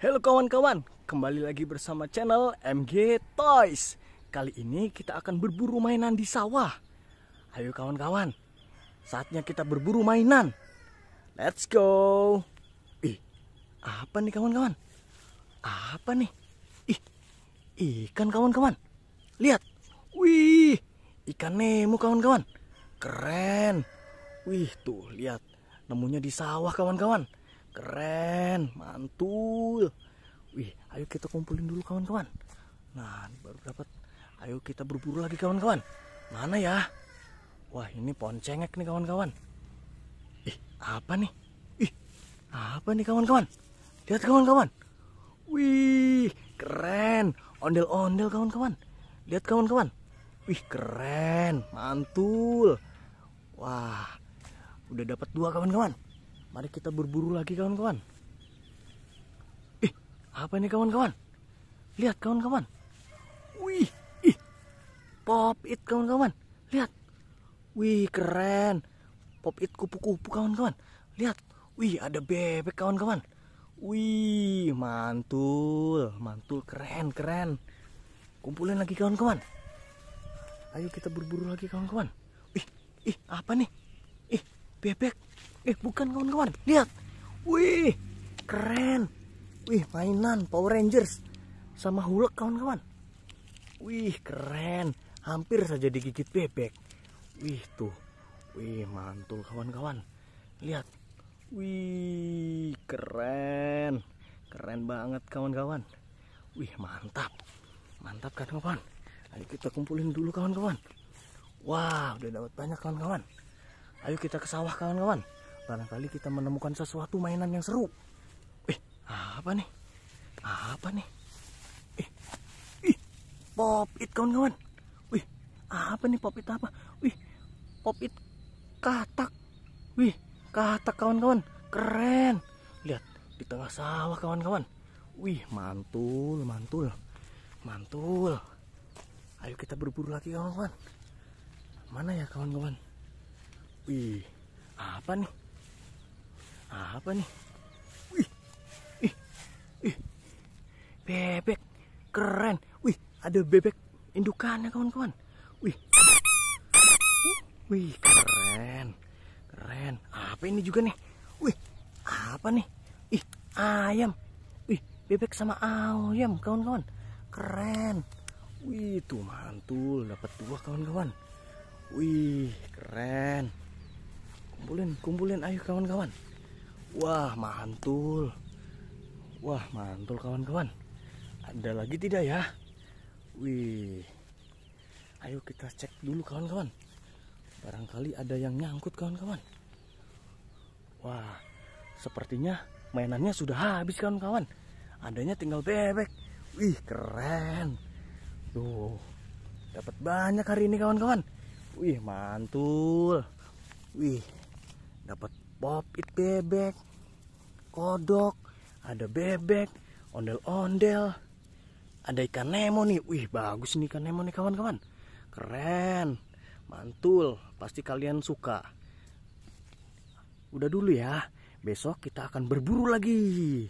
Halo kawan-kawan, kembali lagi bersama channel MG Toys. Kali ini kita akan berburu mainan di sawah. Ayo kawan-kawan, saatnya kita berburu mainan. Let's go. Apa nih kawan-kawan? Apa nih? Ikan kawan-kawan. Lihat. Wih, ikan Nemo kawan-kawan. Keren. Wih, tuh lihat. Nemunya di sawah kawan-kawan. Keren, mantul. Wih, ayo kita kumpulin dulu kawan-kawan. Nah, baru dapat. Ayo kita berburu lagi kawan-kawan. Mana ya? Wah, ini pohon cengek nih kawan-kawan. Apa nih? Apa nih kawan-kawan? Lihat kawan-kawan. Wih, keren. Ondel-ondel kawan-kawan. Lihat kawan-kawan. Wih, keren, mantul. Wah, udah dapat 2 kawan-kawan. Mari kita berburu lagi kawan-kawan. Apa ini kawan-kawan? Lihat kawan-kawan. Wih, pop it kawan-kawan. Lihat. Wih, keren. Pop it kupu-kupu kawan-kawan. Lihat. Wih, ada bebek kawan-kawan. Wih, mantul, mantul, keren. Kumpulin lagi kawan-kawan. Ayo kita berburu lagi kawan-kawan. Apa nih? Bebek. Bukan kawan-kawan. Lihat. Wih, keren. Wih, mainan Power Rangers sama Hulk kawan-kawan. Wih, keren. Hampir saja digigit bebek. Wih, tuh. Wih, mantul kawan-kawan. Lihat. Wih, keren. Keren banget kawan-kawan. Wih, mantap. Mantap kan kawan. Ayo kita kumpulin dulu kawan-kawan. Wah, udah dapat banyak kawan-kawan. Ayo kita ke sawah kawan-kawan. Barangkali kita menemukan sesuatu mainan yang seru. Apa nih? Apa nih? Pop it kawan-kawan. Wih, apa nih pop it apa? Wih, pop it katak. Wih, katak kawan-kawan. Keren. Lihat, di tengah sawah kawan-kawan. Wih, mantul. Ayo kita berburu lagi kawan-kawan. Mana ya kawan-kawan? Wih, apa nih? Apa nih? Bebek, keren. Wih, ada bebek indukannya kawan-kawan. Wih, keren. Apa ini juga nih? Wih, apa nih? Ayam. Wih, bebek sama ayam kawan-kawan. Keren. Wih, tuh mantul, dapat 2 kawan-kawan. Wih, keren. Kumpulin ayo kawan-kawan. Wah, mantul kawan-kawan. Ada lagi tidak ya? Wih, ayo kita cek dulu kawan-kawan. Barangkali ada yang nyangkut kawan-kawan. Wah, sepertinya mainannya sudah habis kawan-kawan. Adanya tinggal bebek. Wih, keren. Tuh, dapat banyak hari ini kawan-kawan. Wih, mantul. Wih, dapat pop it bebek, kodok, ada bebek, ondel-ondel, ada ikan Nemo nih. Wih, bagus nih ikan Nemo nih kawan-kawan. Keren, mantul. Pasti kalian suka. Udah dulu ya. Besok kita akan berburu lagi.